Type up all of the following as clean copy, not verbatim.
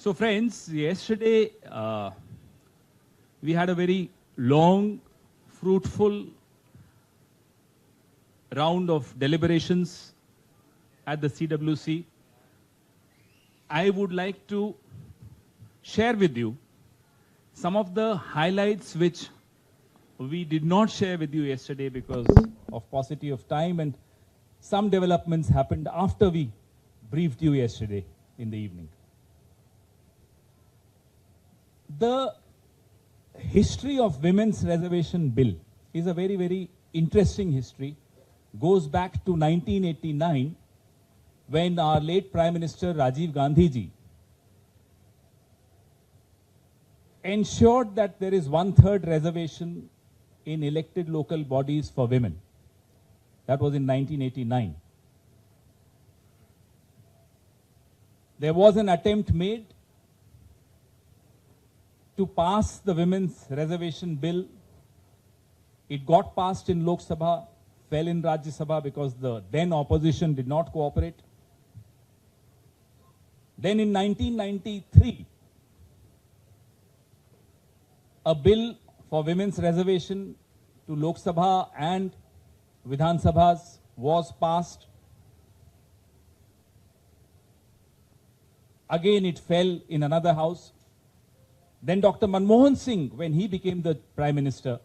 So friends, yesterday we had a very long, fruitful round of deliberations at the CWC. I would like to share with you some of the highlights which we did not share with you yesterday because of paucity of time, and some developments happened after we briefed you yesterday in the evening. The history of Women's Reservation Bill is a very, very interesting history. Goes back to 1989 when our late Prime Minister Rajiv Gandhi ji ensured that there is 1/3 reservation in elected local bodies for women. That was in 1989. There was an attempt made to pass the Women's Reservation Bill. It got passed in Lok Sabha, fell in Rajya Sabha because the then opposition did not cooperate. Then in 1993, a bill for women's reservation to Lok Sabha and Vidhan Sabhas was passed. Again, it fell in another house. Then Dr. Manmohan Singh, when he became the Prime Minister,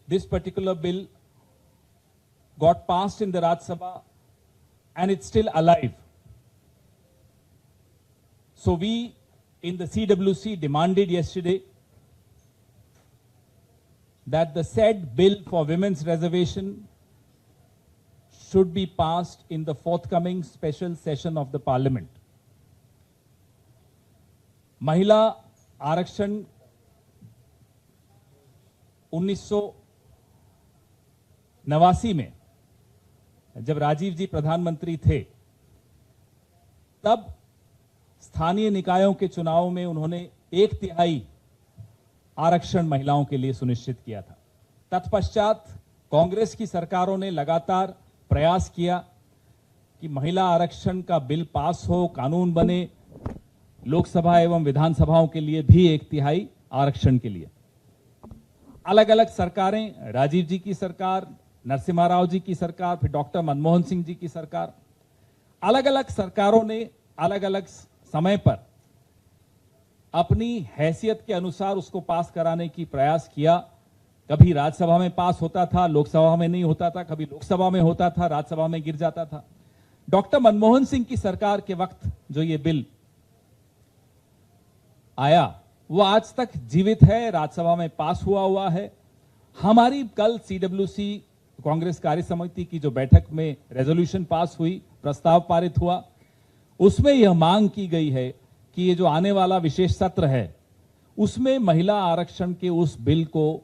this particular bill got passed in the Rajya Sabha and it's still alive. So we in the CWC demanded yesterday that the said bill for women's reservation should be passed in the forthcoming special session of the Parliament. महिला आरक्षण 1989 में जब राजीव जी प्रधानमंत्री थे, तब स्थानीय निकायों के चुनाव में उन्होंने 1/3 आरक्षण महिलाओं के लिए सुनिश्चित किया था। तत्पश्चात कांग्रेस की सरकारों ने लगातार प्रयास किया कि महिला आरक्षण का बिल पास हो, कानून बने, लोकसभा एवं विधानसभाओं के लिए भी 1/3 आरक्षण के लिए। अलग अलग सरकारें, राजीव जी की सरकार, नरसिम्हा राव जी की सरकार, फिर डॉक्टर मनमोहन सिंह जी की सरकार, अलग अलग सरकारों ने अलग अलग समय पर अपनी हैसियत के अनुसार उसको पास कराने की प्रयास किया। कभी राज्यसभा में पास होता था, लोकसभा में नहीं होता था, कभी लोकसभा में होता था, राज्यसभा में गिर जाता था। डॉक्टर मनमोहन सिंह की सरकार के वक्त जो ये बिल आया वो आज तक जीवित है, राज्यसभा में पास हुआ है। हमारी कल सीडब्ल्यूसी कांग्रेस कार्य समिति की जो बैठक में रेजोल्यूशन पास हुई, प्रस्ताव पारित हुआ, उसमें यह मांग की गई है कि ये जो आने वाला विशेष सत्र है उसमें महिला आरक्षण के उस बिल को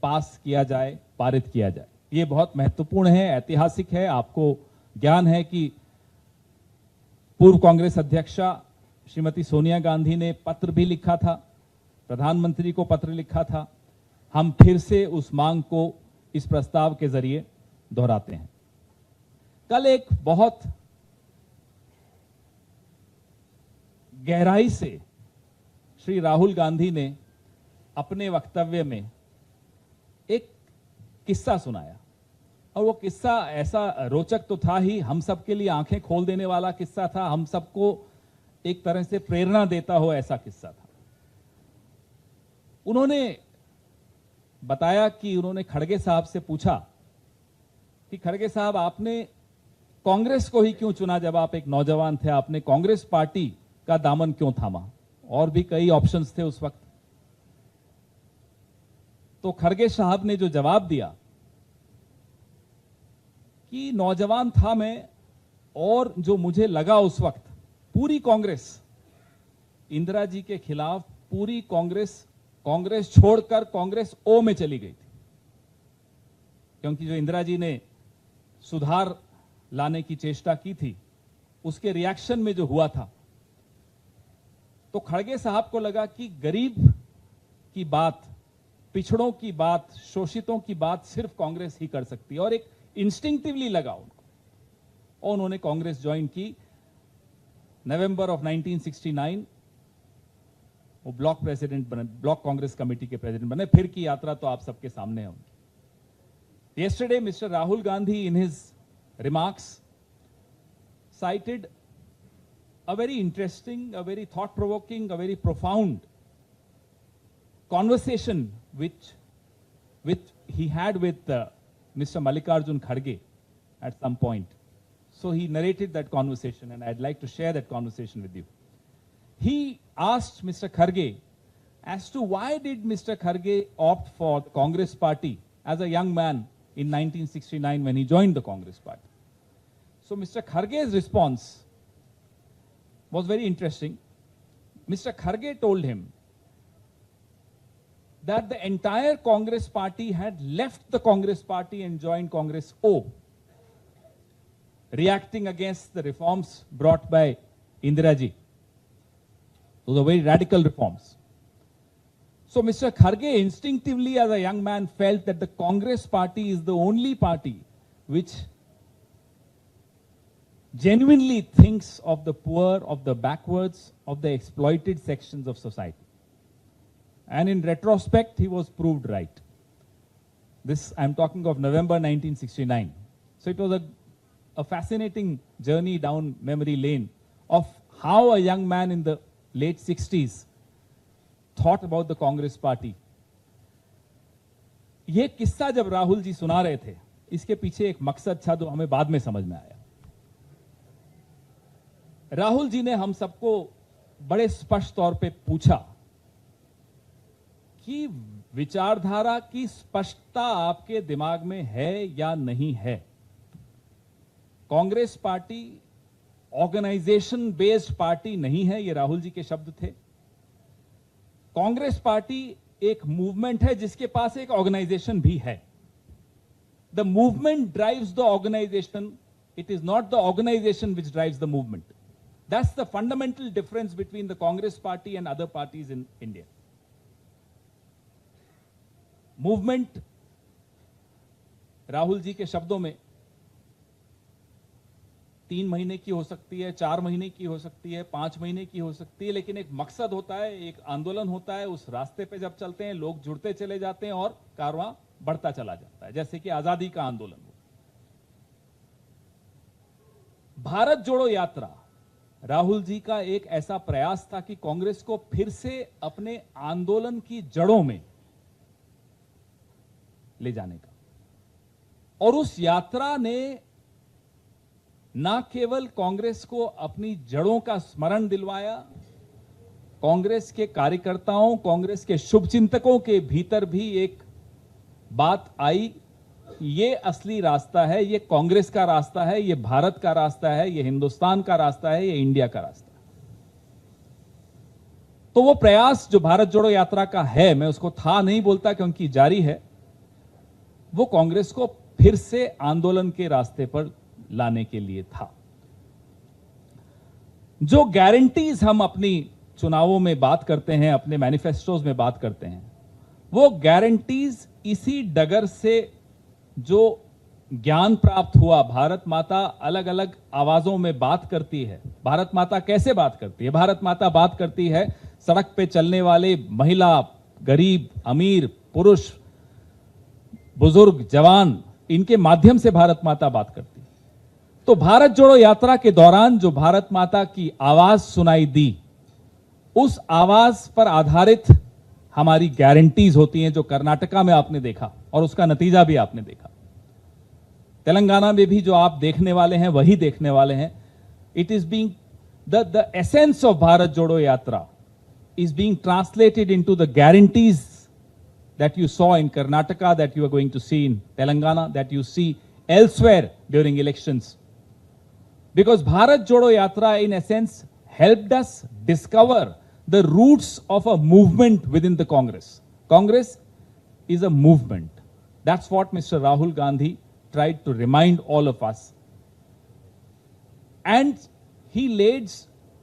पास किया जाए, पारित किया जाए। ये बहुत महत्वपूर्ण है, ऐतिहासिक है। आपको ज्ञान है कि पूर्व कांग्रेस अध्यक्षा श्रीमती सोनिया गांधी ने पत्र भी लिखा था, प्रधानमंत्री को पत्र लिखा था। हम फिर से उस मांग को इस प्रस्ताव के जरिए दोहराते हैं। कल एक बहुत गहराई से श्री राहुल गांधी ने अपने वक्तव्य में एक किस्सा सुनाया, और वो किस्सा ऐसा रोचक तो था ही, हम सबके लिए आंखें खोल देने वाला किस्सा था, हम सबको एक तरह से प्रेरणा देता हो ऐसा किस्सा था। उन्होंने बताया कि उन्होंने खड़गे साहब से पूछा कि खड़गे साहब, आपने कांग्रेस को ही क्यों चुना? जब आप एक नौजवान थे, आपने कांग्रेस पार्टी का दामन क्यों थामा? और भी कई ऑप्शंस थे उस वक्त। तो खड़गे साहब ने जो जवाब दिया कि नौजवान था मैं, और जो मुझे लगा उस वक्त, पूरी कांग्रेस इंदिरा जी के खिलाफ, पूरी कांग्रेस छोड़कर कांग्रेस ओ में चली गई थी, क्योंकि जो इंदिरा जी ने सुधार लाने की चेष्टा की थी उसके रिएक्शन में जो हुआ था, तो खड़गे साहब को लगा कि गरीब की बात, पिछड़ों की बात, शोषितों की बात सिर्फ कांग्रेस ही कर सकती है, और एक इंस्टिंक्टिवली लगा उनको, और उन्होंने कांग्रेस ज्वाइन की। नवंबर ऑफ 1969 वो ब्लॉक प्रेसिडेंट बने, ब्लॉक कांग्रेस कमेटी के प्रेसिडेंट बने। फिर की यात्रा तो आप सबके सामने है। Yesterday, Mr. Rahul Gandhi, in his remarks, cited a very interesting, a very thought-provoking, a very profound conversation which he had with Mr. Mallikarjun Kharge at some point. So he narrated that conversation, and I'd like to share that conversation with you. He asked Mr. Kharge as to why did Mr. Kharge opt for the Congress party as a young man in 1969 when he joined the Congress party. So Mr. Kharge's response was very interesting. Mr. Kharge told him that the entire Congress party had left the Congress party and joined Congress O, reacting against the reforms brought by Indira Ji. Those are very radical reforms. So Mr. Kharge instinctively as a young man felt that the Congress party is the only party which genuinely thinks of the poor, of the backwards, of the exploited sections of society. And in retrospect, he was proved right. This, I'm talking of November 1969. So it was a fascinating journey down memory lane of how a young man in the late 60s thought about the Congress party. ये किस्सा जब राहुल जी सुना रहे थे, इसके पीछे एक मकसद था जो हमें बाद में समझ में आया। राहुल जी ने हम सबको बड़े स्पष्ट तौर पे पूछा कि विचारधारा की स्पष्टता आपके दिमाग में है या नहीं है। Congress party organisation based party नहीं है, ये राहुल जी के शब्द थे। कांग्रेस पार्टी एक मूवमेंट है जिसके पास एक ऑर्गेनाइजेशन भी है। The movement drives the organisation, it is not the organisation which drives the movement. That's the fundamental difference between the Congress party and other parties in India. Movement Rahul ji के शब्दों में 3 महीने की हो सकती है, 4 महीने की हो सकती है, 5 महीने की हो सकती है, लेकिन एक मकसद होता है, एक आंदोलन होता है। उस रास्ते पे जब चलते हैं लोग जुड़ते चले जाते हैं और कारवां बढ़ता चला जाता है, जैसे कि आजादी का आंदोलन हो। भारत जोड़ो यात्रा राहुल जी का एक ऐसा प्रयास था कि कांग्रेस को फिर से अपने आंदोलन की जड़ों में ले जाने का, और उस यात्रा ने ना केवल कांग्रेस को अपनी जड़ों का स्मरण दिलवाया, कांग्रेस के कार्यकर्ताओं, कांग्रेस के शुभचिंतकों के भीतर भी एक बात आई, ये असली रास्ता है, ये कांग्रेस का रास्ता है, ये भारत का रास्ता है, ये हिंदुस्तान का रास्ता है, ये इंडिया का रास्ता है। तो वो प्रयास जो भारत जोड़ो यात्रा का है, मैं उसको था नहीं बोलता क्योंकि जारी है, वो कांग्रेस को फिर से आंदोलन के रास्ते पर लाने के लिए था। जो गारंटीज हम अपनी चुनावों में बात करते हैं, अपने मैनिफेस्टोज में बात करते हैं, वो गारंटीज इसी डगर से जो ज्ञान प्राप्त हुआ। भारत माता अलग अलग आवाजों में बात करती है। भारत माता कैसे बात करती है? भारत माता बात करती है सड़क पे चलने वाले महिला, गरीब, अमीर, पुरुष, बुजुर्ग, जवान, इनके माध्यम से भारत माता बात करती है। तो भारत जोड़ो यात्रा के दौरान जो भारत माता की आवाज सुनाई दी, उस आवाज पर आधारित हमारी गारंटीज होती हैं, जो कर्नाटका में आपने देखा और उसका नतीजा भी आपने देखा। तेलंगाना में भी जो आप देखने वाले हैं वही देखने वाले हैं। It is being the essence of Bharat जोड़ो यात्रा is being translated into the guarantees that you saw in Karnataka, that you are going to see in Telangana, that you see elsewhere during elections. Because Bharat Jodo Yatra in essence helped us discover the roots of a movement within the Congress. Congress is a movement. That's what Mr. Rahul Gandhi tried to remind all of us. And he laid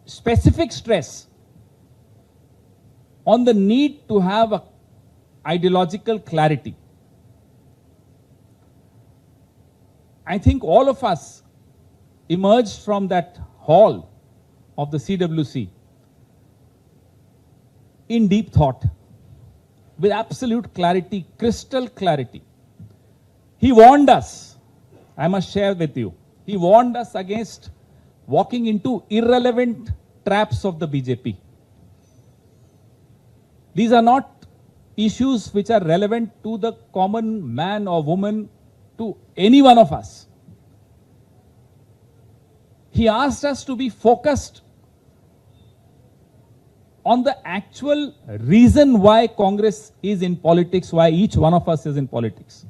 specific stress on the need to have a ideological clarity. I think all of us emerged from that hall of the CWC in deep thought, with absolute clarity, crystal clarity. He warned us, I must share with you, he warned us against walking into irrelevant traps of the BJP. These are not issues which are relevant to the common man or woman, to any one of us. He asked us to be focused on the actual reason why Congress is in politics, why each one of us is in politics.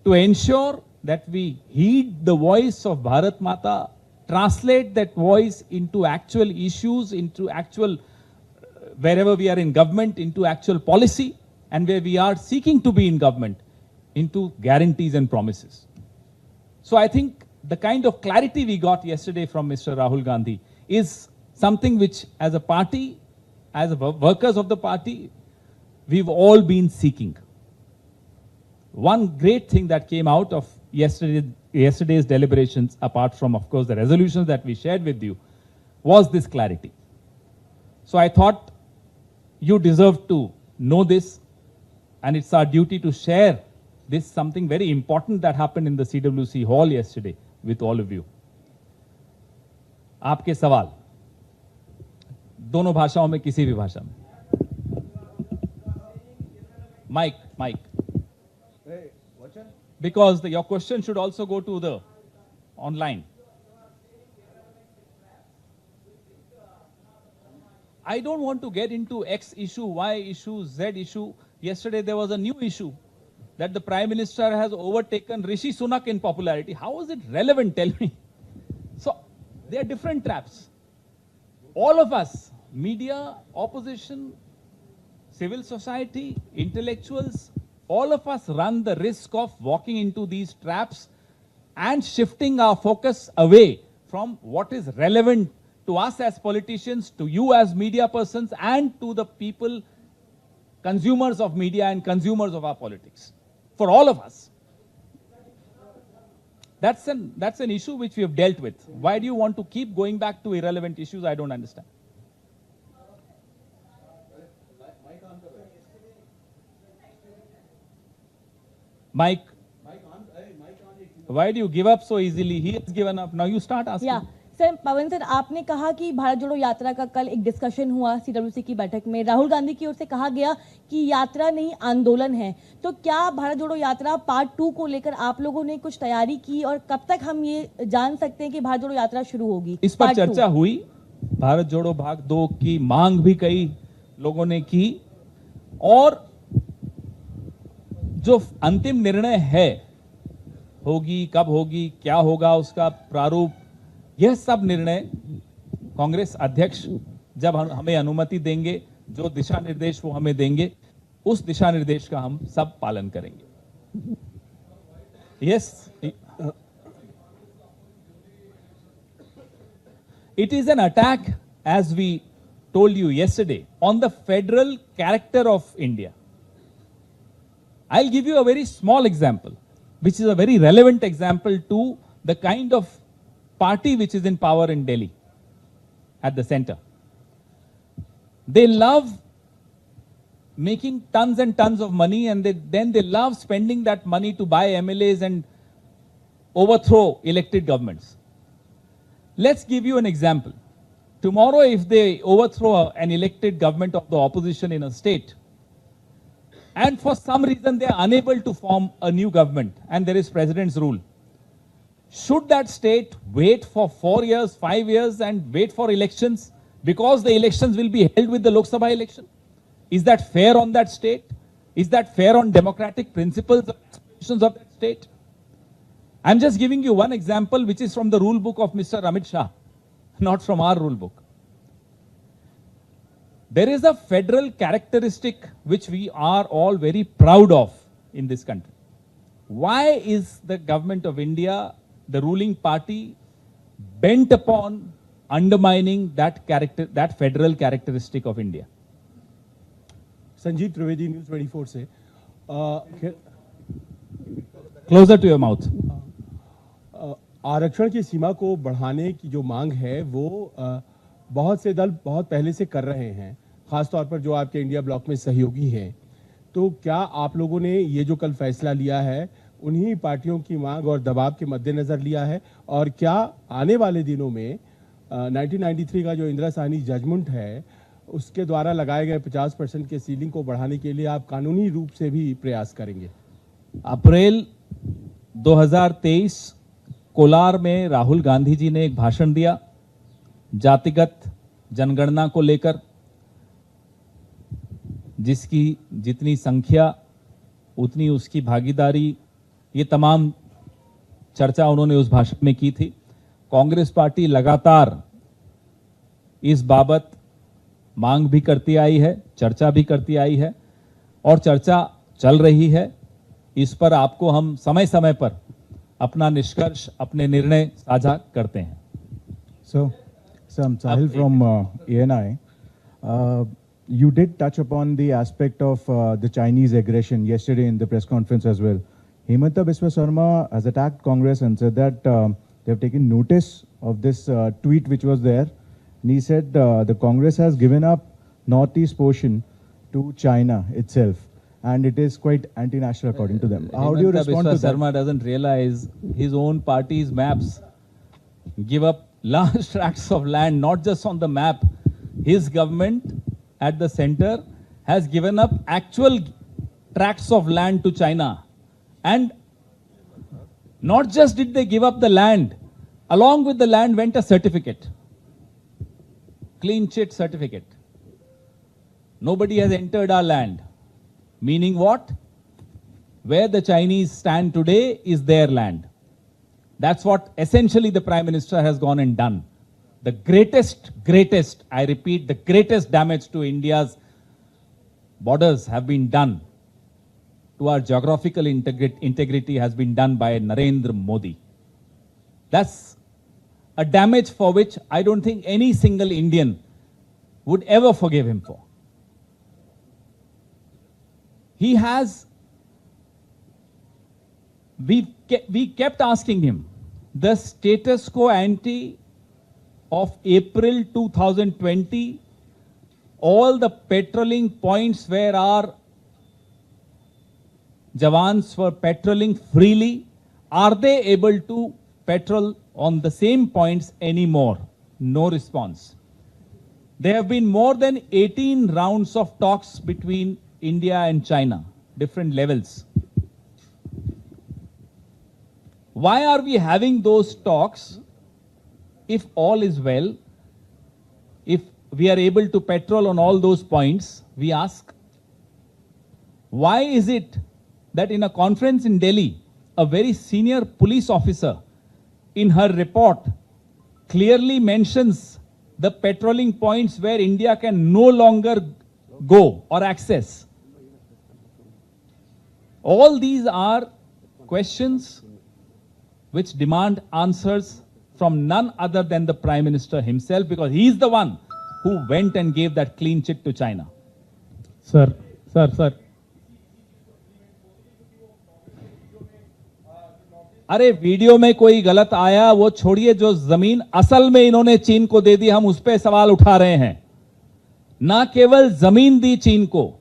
To ensure that we heed the voice of Bharat Mata, translate that voice into actual issues, into actual, wherever we are in government, into actual policy, and where we are seeking to be in government, into guarantees and promises. So I think the kind of clarity we got yesterday from Mr. Rahul Gandhi is something which, as a party, as workers of the party, we've all been seeking. One great thing that came out of yesterday's deliberations, apart from, of course, the resolutions that we shared with you, was this clarity. So I thought you deserve to know this, and it's our duty to share this, something very important that happened in the CWC hall yesterday with all of you. आपके सवाल दोनों भाषाओं में, किसी भी भाषा में. Mike. Because your question should also go to the online. I don't want to get into X issue, Y issue, Z issue. Yesterday there was a new issue that the Prime Minister has overtaken Rishi Sunak in popularity. How is it relevant? Tell me. So there are different traps. All of us, media, opposition, civil society, intellectuals, all of us run the risk of walking into these traps and shifting our focus away from what is relevant to us as politicians, to you as media persons, and to the people, consumers of media and consumers of our politics. For all of us. That's an issue which we have dealt with. Why do you want to keep going back to irrelevant issues? I don't understand. Mike, why do you give up so easily? He has given up. Now you start asking. Yeah. Sir Pawan sir, आपने कहा कि भारत जोड़ो यात्रा का कल एक discussion हुआ CWC की बैठक में, राहुल गांधी की ओर से कहा गया कि यात्रा नहीं आंदोलन है, तो क्या भारत जोड़ो यात्रा पार्ट 2 को लेकर आप लोगों ने कुछ तैयारी की, और कब तक हम ये जान सकते हैं कि भारत जोड़ो यात्रा शुरू होगी? इस पर चर्चा हुई, भारत जोड़ो भाग 2 की मांग भी कई लोगों ने की, और जो अंतिम निर्णय है, होगी कब होगी, क्या होगा, उसका प्रारूप, यह सब निर्णय कांग्रेस अध्यक्ष जब हमें अनुमति देंगे, जो दिशा निर्देश वो हमें देंगे, उस दिशा निर्देश का हम सब पालन करेंगे. Yes, it is an attack, as we told you yesterday, on the federal character of India. I'll give you a very small example, which is a very relevant example to the kind of party which is in power in Delhi at the center. They love making tons and tons of money, and then they love spending that money to buy MLAs and overthrow elected governments. Let's give you an example. Tomorrow, if they overthrow an elected government of the opposition in a state, and for some reason they are unable to form a new government, and there is president's rule, should that state wait for 4 years, 5 years and wait for elections, because the elections will be held with the Lok Sabha election? Is that fair on that state? Is that fair on democratic principles of institutions of that state? I'm just giving you one example, which is from the rule book of Mr. Amit Shah, not from our rule book. There is a federal characteristic which we are all very proud of in this country. Why is the government of India, the ruling party, bent upon undermining that federal characteristic of India? Sanjeev Trivedi, news 24 से. Closer to your mouth. आरक्षण की सीमा को बढ़ाने की जो मांग है वो बहुत से दल बहुत पहले से कर रहे हैं, खासतौर पर जो आपके इंडिया ब्लॉक में सहयोगी हैं। तो क्या आप लोगों ने ये जो कल फैसला लिया है उन्हीं पार्टियों की मांग और दबाव के मद्देनजर लिया है, और क्या आने वाले दिनों में 1993 का जो इंदिरा साहनी जजमेंट है उसके द्वारा लगाए गए 50% के सीलिंग को बढ़ाने के लिए आप कानूनी रूप से भी प्रयास करेंगे? अप्रैल 2023 कोलार में राहुल गांधी जी ने एक भाषण दिया जातिगत जनगणना को लेकर, जिसकी जितनी संख्या उतनी उसकी भागीदारी, ये तमाम चर्चा उन्होंने उस भाषण में की थी। कांग्रेस पार्टी लगातार इस बाबत मांग भी करती आई है, चर्चा भी करती आई है और चर्चा चल रही है। इस पर आपको हम समय समय पर अपना निष्कर्ष, अपने निर्णय साझा करते हैं। So, I'm Sahil from ANI. You did touch upon the aspect of the Chinese aggression yesterday in the press conference as well. Hemanta Biswa Sarma has attacked Congress and said that they have taken notice of this tweet which was there. And he said the Congress has given up northeast portion to China itself. And it is quite anti-national according to them. How do you respond to Biswa that? Sarma doesn't realize his own party's maps give up large tracts of land, not just on the map. His government at the center has given up actual tracts of land to China. And not just did they give up the land, along with the land went a certificate, clean chit certificate. Nobody has entered our land. Meaning what? Where the Chinese stand today is their land. That's what essentially the Prime Minister has gone and done. The greatest, I repeat, the greatest damage to India's borders have been done, to our geographical integrity has been done by Narendra Modi. That's a damage for which I don't think any single Indian would ever forgive him for. He has, we kept asking him, the status quo ante of April 2020, all the patrolling points where our Jawans were patrolling freely, are they able to patrol on the same points anymore? No response. There have been more than 18 rounds of talks between India and China, different levels. Why are we having those talks if all is well? If we are able to patrol on all those points, we ask. Why is it that in a conference in Delhi, a very senior police officer in her report clearly mentions the patrolling points where India can no longer go or access? All these are questions which demand answers from none other than the Prime Minister himself, because he is the one who went and gave that clean chit to China. Sir. अरे video में कोई गलत आया वो छोड़िए, जो जमीन असल में इन्होंने चीन को दे दी, हम उस पे सवाल उठा रहे हैं। ना केवल जमीन दी चीन को,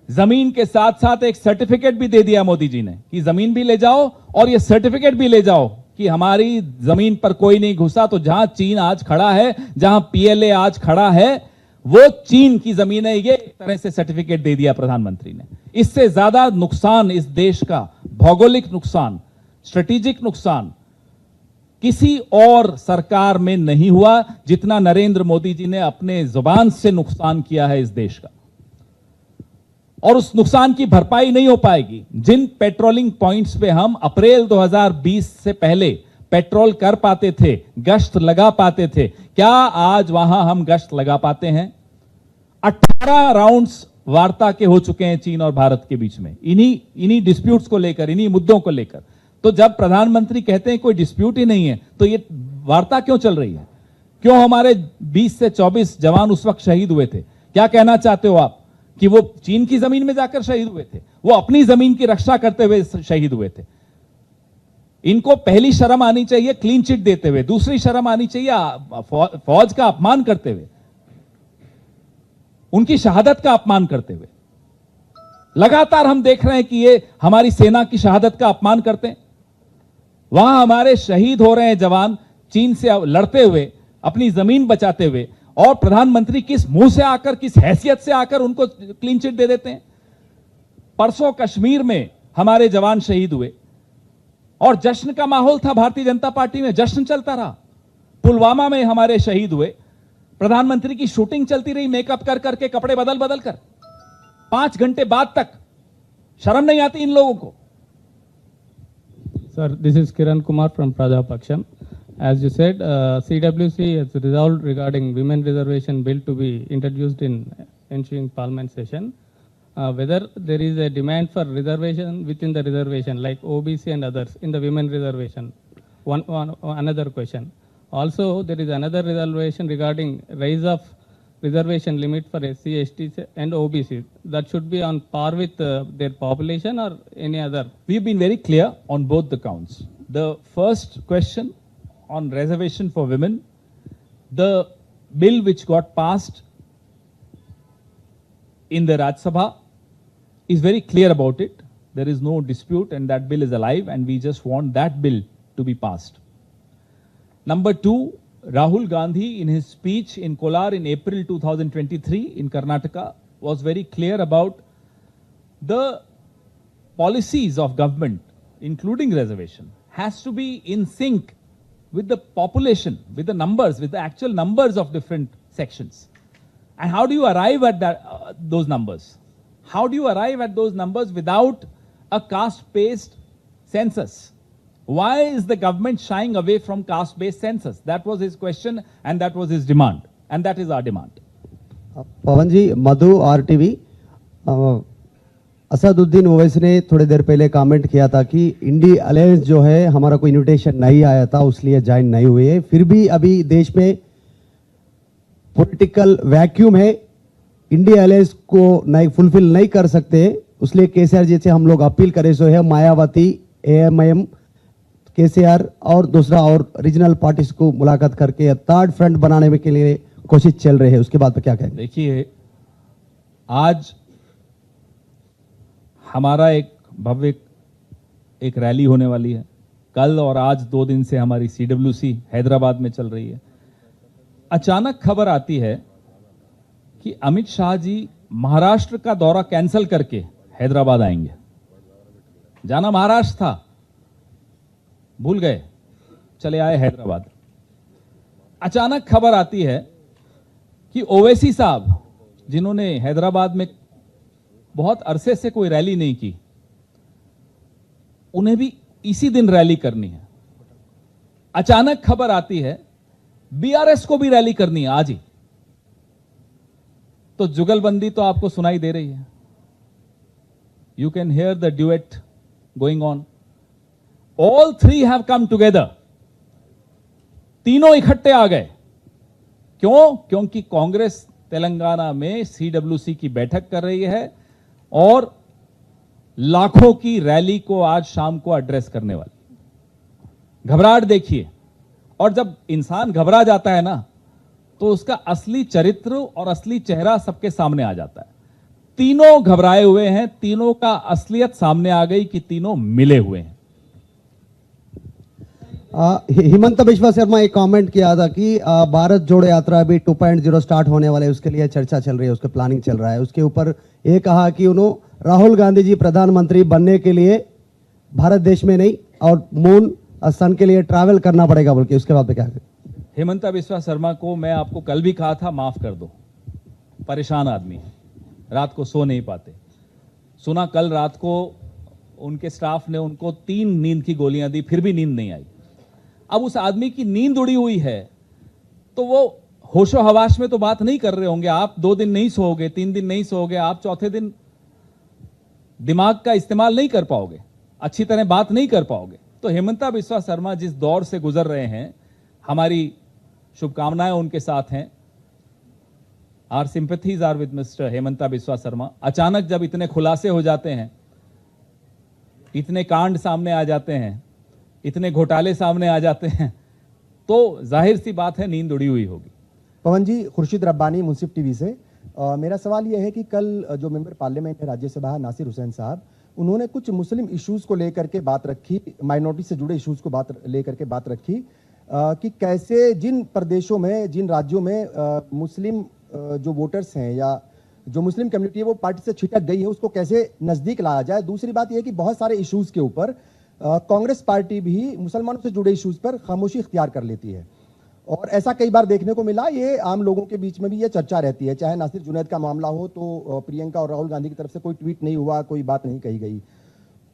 जमीन के साथ साथ एक सर्टिफिकेट भी दे दिया मोदी जी ने कि जमीन भी ले जाओ और ये सर्टिफिकेट भी ले जाओ कि हमारी जमीन पर कोई नहीं घुसा। तो जहां चीन आज खड़ा है, जहां पीएलए आज खड़ा है, वो चीन की जमीन है, ये एक तरह से सर्टिफिकेट दे दिया प्रधानमंत्री ने। इससे ज्यादा नुकसान इस देश का, भौगोलिक नुकसान, स्ट्रेटेजिक नुकसान किसी और सरकार में नहीं हुआ जितना नरेंद्र मोदी जी ने अपने जुबान से नुकसान किया है इस देश का। और उस नुकसान की भरपाई नहीं हो पाएगी। जिन पेट्रोलिंग पॉइंट्स पे हम अप्रैल 2020 से पहले पेट्रोल कर पाते थे, गश्त लगा पाते थे, क्या आज वहां हम गश्त लगा पाते हैं? 18 राउंड्स वार्ता के हो चुके हैं चीन और भारत के बीच में, इन्हीं डिस्प्यूट्स को लेकर, इन्हीं मुद्दों को लेकर। तो जब प्रधानमंत्री कहते हैं कोई डिस्प्यूट ही नहीं है, तो ये वार्ता क्यों चल रही है? क्यों हमारे 20 से 24 जवान उस वक्त शहीद हुए थे? क्या कहना चाहते हो आप कि वो चीन की जमीन में जाकर शहीद हुए थे? वो अपनी जमीन की रक्षा करते हुए शहीद हुए थे। इनको पहली शर्म आनी चाहिए क्लीन चिट देते हुए, दूसरी शर्म आनी चाहिए फौज का अपमान करते हुए, उनकी शहादत का अपमान करते हुए। लगातार हम देख रहे हैं कि ये हमारी सेना की शहादत का अपमान करते हैं। वहां हमारे शहीद हो रहे हैं जवान, चीन से लड़ते हुए, अपनी जमीन बचाते हुए, और प्रधानमंत्री किस मुंह से आकर, किस हैसियत से आकर उनको क्लीन चिट दे देते हैं। परसों कश्मीर में हमारे जवान शहीद हुए और जश्न का माहौल था, भारतीय जनता पार्टी में जश्न चलता रहा। पुलवामा में हमारे शहीद हुए, प्रधानमंत्री की शूटिंग चलती रही, मेकअप कर करके, कपड़े बदल बदल कर, 5 घंटे बाद तक। शर्म नहीं आती इन लोगों को? Sir, this is Kiran Kumar from Praja Paksham. As you said, CWC has resolved regarding women reservation bill to be introduced in ensuing parliament session. Whether there is a demand for reservation within the reservation like OBC and others in the women reservation. Another question. Also, there is another reservation regarding rise of reservation limit for SC, ST and OBC. That should be on par with their population or any other. We've been very clear on both the counts. The first question on reservation for women, the bill which got passed in the Rajya Sabha is very clear about it. There is no dispute and that bill is alive and we just want that bill to be passed. Number two, Rahul Gandhi in his speech in Kolar in April 2023 in Karnataka was very clear about the policies of government, including reservation, has to be in sync with the population, with the numbers, with the actual numbers of different sections. And how do you arrive at that, those numbers? How do you arrive at those numbers without a caste-based census? Why is the government shying away from caste-based census? That was his question and that was his demand. And that is our demand. Pawan ji, Madhu RTV, Asaduddin Owaisi ने थोड़ी देर पहले comment किया था कि INDI alliance जो है हमारा कोई इन्विटेशन नहीं आया था, उसलिए ज्वाइन नहीं हुए। फिर भी अभी देश में पॉलिटिकल वैक्यूम है, इंडी अलायंस को नहीं फुलफिल नहीं कर सकते, उसलिए केसीआर जी से हम लोग अपील करें सो है मायावती, AMIM, केसीआर और दूसरा और रीजनल पार्टीज को मुलाकात करके थर्ड फ्रंट बनाने के लिए कोशिश चल रही है। उसके बाद पे क्या कहेंगे? देखिए, आज हमारा एक भव्य एक रैली होने वाली है। कल और आज 2 दिन से हमारी CWC हैदराबाद में चल रही है। अचानक खबर आती है कि अमित शाह जी महाराष्ट्र का दौरा कैंसिल करके हैदराबाद आएंगे। जाना महाराष्ट्र था, भूल गए, चले आए हैदराबाद। अचानक खबर आती है कि ओवैसी साहब, जिन्होंने हैदराबाद में बहुत अरसे से कोई रैली नहीं की, उन्हें भी इसी दिन रैली करनी है। अचानक खबर आती है BRS को भी रैली करनी है आज ही। तो जुगलबंदी तो आपको सुनाई दे रही है। You can hear the duet going on. All three have come together. तीनों इकट्ठे आ गए। क्यों? क्योंकि कांग्रेस तेलंगाना में CWC की बैठक कर रही है और लाखों की रैली को आज शाम को एड्रेस करने वाली। घबराहट देखिए, और जब इंसान घबरा जाता है ना, तो उसका असली चरित्र और असली चेहरा सबके सामने आ जाता है। तीनों घबराए हुए हैं, तीनों का असलियत सामने आ गई कि तीनों मिले हुए हैं। हिमंत बिश्वा शर्मा एक कमेंट किया था कि भारत जोड़ो यात्रा अभी 2.0 स्टार्ट होने वाले, उसके लिए चर्चा चल रही है, उसके प्लानिंग चल रहा है। उसके ऊपर ये कहा कि उन्होंने राहुल गांधी जी प्रधानमंत्री बनने के लिए भारत देश में नहीं और मून सन के लिए ट्रैवल करना पड़ेगा बोल के। उसके बाद क्या? हिमंता बिस्वा शर्मा को मैं आपको कल भी कहा था, माफ कर दो, परेशान आदमी है, रात को सो नहीं पाते। सुना कल रात को उनके स्टाफ ने उनको 3 नींद की गोलियां दी, फिर भी नींद नहीं आई। अब उस आदमी की नींद उड़ी हुई है, तो वो होशो हवाश में तो बात नहीं कर रहे होंगे। आप 2 दिन नहीं सोओगे, 3 दिन नहीं सोओगे, आप चौथे दिन दिमाग का इस्तेमाल नहीं कर पाओगे, अच्छी तरह बात नहीं कर पाओगे। तो हेमंता बिस्वा शर्मा जिस दौर से गुजर रहे हैं, हमारी शुभकामनाएं उनके साथ हैं। Our sympathies are with mister Himanta Biswa Sarma. अचानक जब इतने खुलासे हो जाते हैं, इतने कांड सामने आ जाते हैं, इतने घोटाले सामने आ जाते हैं तो जाहिर सी बात है नींद उड़ी हुई होगी। पवन जी, खुर्शीद रब्बानी, मुंसिफ टीवी से। मेरा सवाल यह है कि कल जो मेंबर पार्लियामेंट है राज्यसभा नासिर हुसैन साहब, उन्होंने कुछ मुस्लिम इश्यूज को लेकर के बात रखी, माइनॉरिटी से जुड़े इश्यूज को लेकर के बात रखी कि कैसे जिन प्रदेशों में, जिन राज्यों में मुस्लिम जो वोटर्स हैं या जो मुस्लिम कम्युनिटी है वो पार्टी से छिटक गई है, उसको कैसे नजदीक लाया जाए। दूसरी बात यह है कि बहुत सारे इश्यूज के ऊपर कांग्रेस पार्टी भी मुसलमानों से जुड़े इश्यूज पर खामोशी इख्तियार कर लेती है और ऐसा कई बार देखने को मिला। ये आम लोगों के बीच में भी ये चर्चा रहती है, चाहे नासिर जुनैद का मामला हो तो प्रियंका और राहुल गांधी की तरफ से कोई ट्वीट नहीं हुआ, कोई बात नहीं कही गई,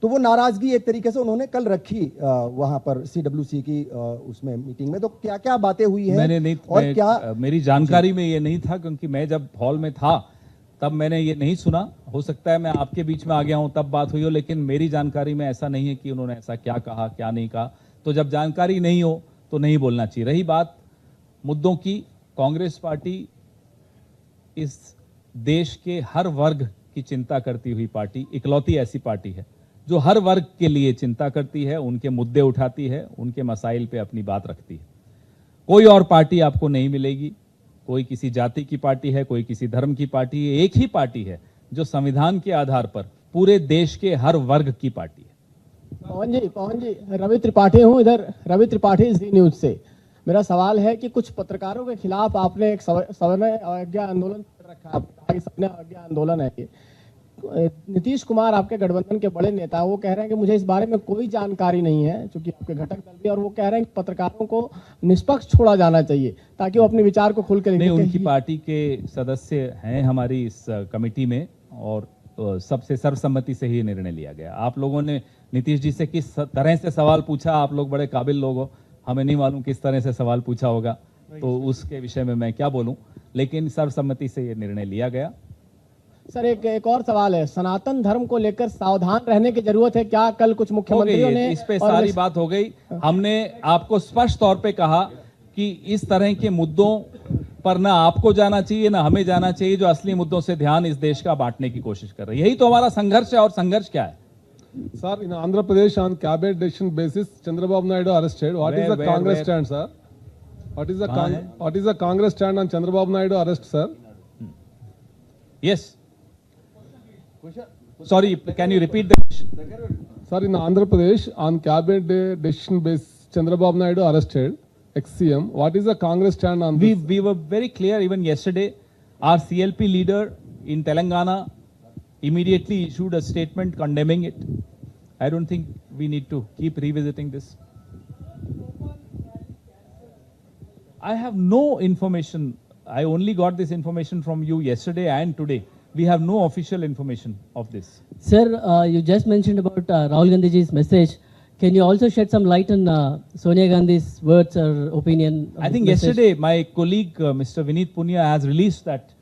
तो वो नाराजगी एक तरीके से उन्होंने कल रखी वहां पर CWC की उसमें मीटिंग में। तो क्या क्या बातें हुई हैं? मैंने नहीं, और क्या मेरी जानकारी में ये नहीं था, क्योंकि मैं जब हॉल में था तब मैंने ये नहीं सुना। हो सकता है मैं आपके बीच में आ गया हूं तब बात हुई हो, लेकिन मेरी जानकारी में ऐसा नहीं है कि उन्होंने ऐसा क्या कहा क्या नहीं कहा। तो जब जानकारी नहीं हो तो नहीं बोलना चाहिए। रही बात मुद्दों की, कांग्रेस पार्टी इस देश के हर वर्ग की चिंता करती हुई पार्टी, इकलौती ऐसी पार्टी है जो हर वर्ग के लिए चिंता करती है, उनके मुद्दे उठाती है, उनके मसाइल पे अपनी बात रखती है। कोई और पार्टी आपको नहीं मिलेगी, कोई किसी जाति की पार्टी है, कोई किसी धर्म की पार्टी है, एक ही पार्टी है जो संविधान के आधार पर पूरे देश के हर वर्ग की पार्टी है। पवन जी, रवि त्रिपाठी हूँ, इधर रवि त्रिपाठी जी न्यूज से। मेरा सवाल है कि कुछ पत्रकारों के खिलाफ आपने एक सवर्ण अवज्ञा आंदोलन कर रखा है, आपने कहा कि सवर्ण अवज्ञा आंदोलन है ये। नीतीश कुमार आपके गठबंधन के बड़े नेता, वो कह रहे हैं कि मुझे इस बारे में कोई जानकारी नहीं है, चूंकि आपके घटक दल भी, और वो कह रहे हैं कि पत्रकारों को निष्पक्ष छोड़ा जाना चाहिए ताकि वो अपने विचार को खुल कर नहीं, उनकी पार्टी के सदस्य हैं हमारी इस कमेटी में और सबसे सर्वसम्मति से ही निर्णय लिया गया। आप लोगों ने नीतीश जी से किस तरह से सवाल पूछा, आप लोग बड़े काबिल लोग हो, हमें नहीं मालूम किस तरह से सवाल पूछा होगा, तो उसके विषय में मैं क्या बोलूं, लेकिन सर्वसम्मति से ये निर्णय लिया गया। सर एक और सवाल है, सनातन धर्म को लेकर सावधान रहने की जरूरत है क्या? कल कुछ मुख्यमंत्रियों ने इस पे सारी बात हो गई। हमने आपको स्पष्ट तौर पे कहा कि इस तरह के मुद्दों पर ना आपको जाना चाहिए ना हमें जाना चाहिए, जो असली मुद्दों से ध्यान इस देश का बांटने की कोशिश कर रही है। यही तो हमारा संघर्ष है। और संघर्ष क्या है? Sir, in Andhra Pradesh, on cabinet decision basis, Chandrababu Naidu arrested. What is the Congress stand, sir? What is the Congress stand on Chandrababu Naidu arrest, sir? Yes. Sorry, can you repeat the question? Sir, in Andhra Pradesh, on cabinet decision basis, Chandrababu Naidu arrested, ex-CM. What is the Congress stand on this? We were very clear even yesterday. Our CLP leader in Telangana immediately issued a statement condemning it. I don't think we need to keep revisiting this. I have no information. I only got this information from you yesterday and today. We have no official information of this. Sir, you just mentioned about Rahul Gandhi's message. Can you also shed some light on Sonia Gandhi's words or opinion? I think yesterday my colleague Mr. Vineet Punia has released that.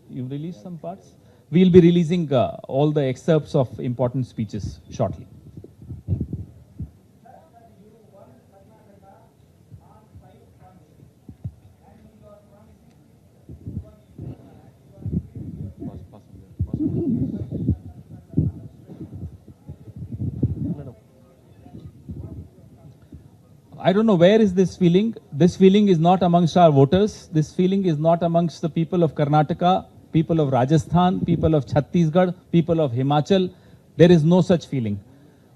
You released some parts? We'll be releasing all the excerpts of important speeches shortly. I don't know where is this feeling. This feeling is not amongst our voters. This feeling is not amongst the people of Karnataka, people of Rajasthan, people of Chhattisgarh, people of Himachal. There is no such feeling.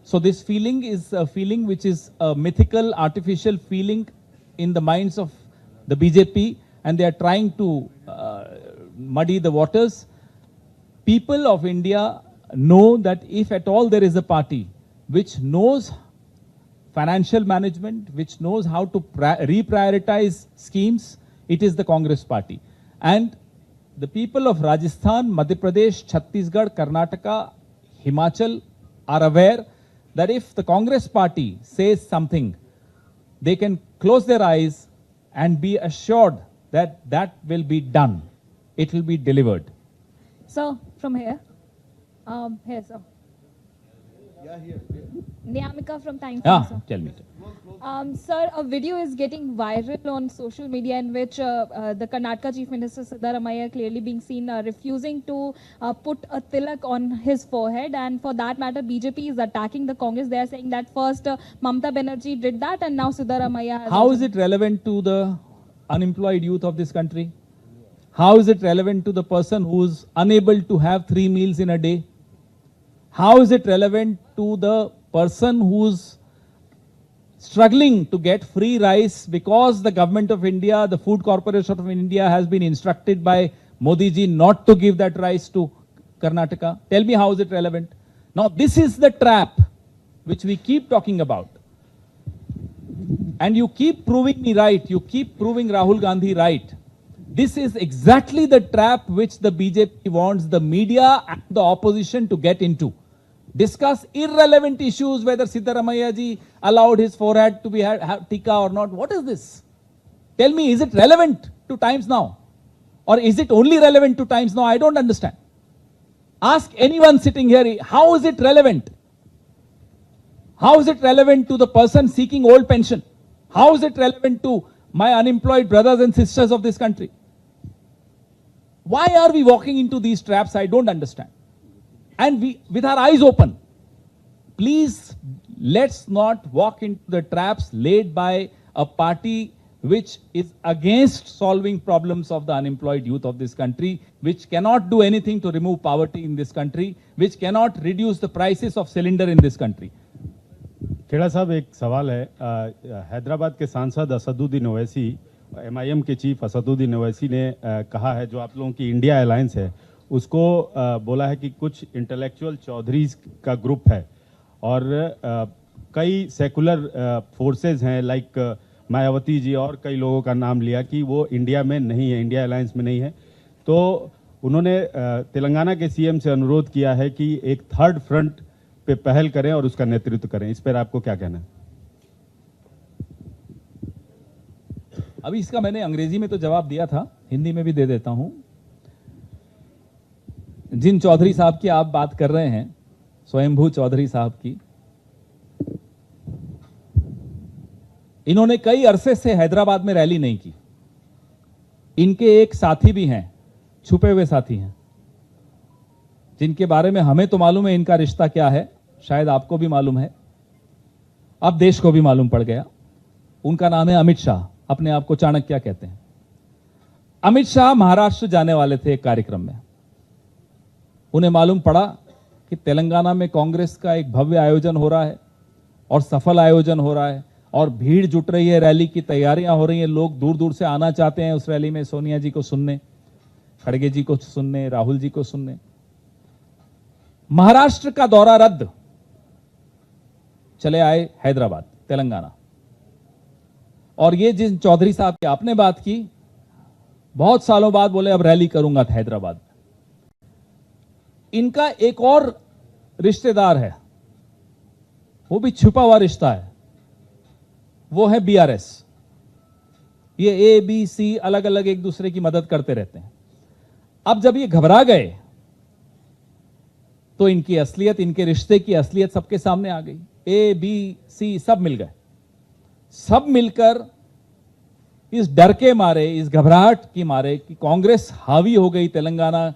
So this feeling is a feeling which is a mythical, artificial feeling in the minds of the BJP, and they are trying to muddy the waters. People of India know that if at all there is a party which knows financial management, which knows how to reprioritize schemes, it is the Congress party. And the people of Rajasthan, Madhya Pradesh, Chhattisgarh, Karnataka, Himachal are aware that if the Congress party says something, they can close their eyes and be assured that that will be done. It will be delivered. Sir, from here. Here, sir. Niamika from Times. Yeah, Sir. tell me. Sir, a video is getting viral on social media in which the Karnataka Chief Minister Siddaramaiah clearly being seen refusing to put a tilak on his forehead, and for that matter, BJP is attacking the Congress. They are saying that first Mamata Banerjee did that, and now Siddaramaiah has. How is it relevant to the unemployed youth of this country? How is it relevant to the person who is unable to have 3 meals in a day? How is it relevant to the person who's struggling to get free rice because the government of India, the Food Corporation of India has been instructed by Modi ji not to give that rice to Karnataka? Tell me, how is it relevant? Now, this is the trap which we keep talking about. And you keep proving me right. You keep proving Rahul Gandhi right. This is exactly the trap which the BJP wants the media and the opposition to get into. Discuss irrelevant issues, whether Siddaramaiah ji allowed his forehead to be have tika or not. What is this? Tell me, is it relevant to times now? Or is it only relevant to times now? I don't understand. Ask anyone sitting here, how is it relevant? How is it relevant to the person seeking old pension? How is it relevant to my unemployed brothers and sisters of this country? Why are we walking into these traps? I don't understand. And we, with our eyes open, please let's not walk into the traps laid by a party which is against solving problems of the unemployed youth of this country, which cannot do anything to remove poverty in this country, which cannot reduce the prices of cylinder in this country. Kheda साहब, एक सवाल है। हैदराबाद के सांसद Asaduddin Owaisi, MIM के chief Asaduddin Owaisi ने कहा है, जो आप लोगों की इंडिया अलायंस है उसको बोला है कि कुछ इंटेलेक्चुअल चौधरीज का ग्रुप है और कई सेकुलर फोर्सेस हैं, लाइक मायावती जी और कई लोगों का नाम लिया कि वो इंडिया में नहीं है, इंडिया अलायंस में नहीं है। तो उन्होंने तेलंगाना के CM से अनुरोध किया है कि एक थर्ड फ्रंट पे पहल करें और उसका नेतृत्व करें। इस पर आपको क्या कहना है? अभी इसका मैंने अंग्रेजी में तो जवाब दिया था, हिंदी में भी दे देता हूं। जिन चौधरी साहब की आप बात कर रहे हैं, स्वयंभू चौधरी साहब की, इन्होंने कई अरसे से हैदराबाद में रैली नहीं की। इनके एक साथी भी हैं, छुपे हुए साथी हैं, जिनके बारे में हमें तो मालूम है इनका रिश्ता क्या है, शायद आपको भी मालूम है, अब देश को भी मालूम पड़ गया। उनका नाम है अमित शाह, अपने आप को चाणक्य कहते हैं। अमित शाह महाराष्ट्र जाने वाले थे एक कार्यक्रम में। उन्हें मालूम पड़ा कि तेलंगाना में कांग्रेस का एक भव्य आयोजन हो रहा है और सफल आयोजन हो रहा है और भीड़ जुट रही है, रैली की तैयारियां हो रही हैं, लोग दूर दूर से आना चाहते हैं उस रैली में सोनिया जी को सुनने, खड़गे जी को सुनने, राहुल जी को सुनने। महाराष्ट्र का दौरा रद्द, चले आए हैदराबाद, तेलंगाना। और ये जिन चौधरी साहब की आपने बात की, बहुत सालों बाद बोले अब रैली करूंगा हैदराबाद। इनका एक और रिश्तेदार है, वो भी छुपा हुआ रिश्ता है, वो है BRS। ये ABC अलग अलग एक दूसरे की मदद करते रहते हैं। अब जब ये घबरा गए तो इनकी असलियत, इनके रिश्ते की असलियत सबके सामने आ गई। ABC सब मिल गए, सब मिलकर इस डर के मारे, इस घबराहट की मारे कि कांग्रेस हावी हो गई तेलंगाना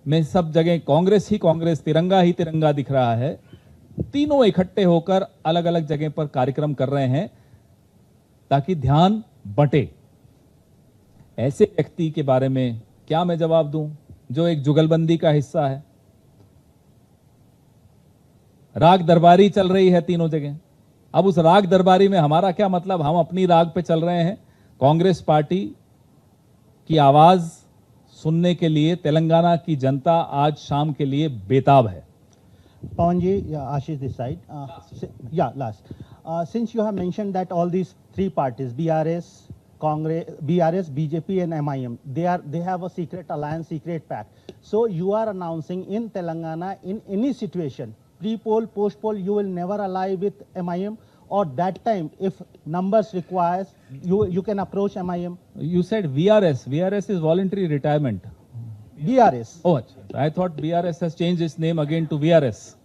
में, सब जगह कांग्रेस ही कांग्रेस, तिरंगा ही तिरंगा दिख रहा है, तीनों इकट्ठे होकर अलग अलग जगह पर कार्यक्रम कर रहे हैं ताकि ध्यान बंटे। ऐसे व्यक्ति के बारे में क्या मैं जवाब दूं जो एक जुगलबंदी का हिस्सा है? राग दरबारी चल रही है तीनों जगह। अब उस राग दरबारी में हमारा क्या मतलब? हम अपनी राग पे चल रहे हैं। कांग्रेस पार्टी की आवाज सुनने के लिए तेलंगाना की जनता आज शाम के लिए बेताब है। Pawan ji, yeah, Ashish this side. Yeah, last. Since you have mentioned that all these three parties, BRS, Congress, BRS, BJP and MIM, they have a secret alliance, secret pact. So you are announcing in Telangana, in any situation, pre-poll, post-poll, you will never ally with MIM, or that time, if numbers requires, you can approach MIM. You said VRS. VRS is voluntary retirement. BRS. Oh, I thought BRS has changed its name again to VRS.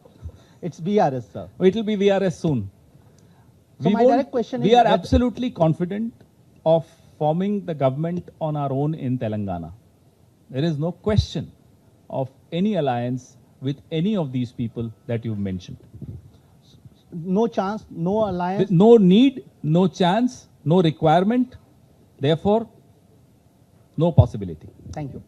It's VRS, sir. It will be VRS soon. So my direct question we is are that- absolutely confident of forming the government on our own in Telangana. There is no question of any alliance with any of these people that you've mentioned. No chance, no alliance. No need, no chance, no requirement, therefore, no possibility. Thank you.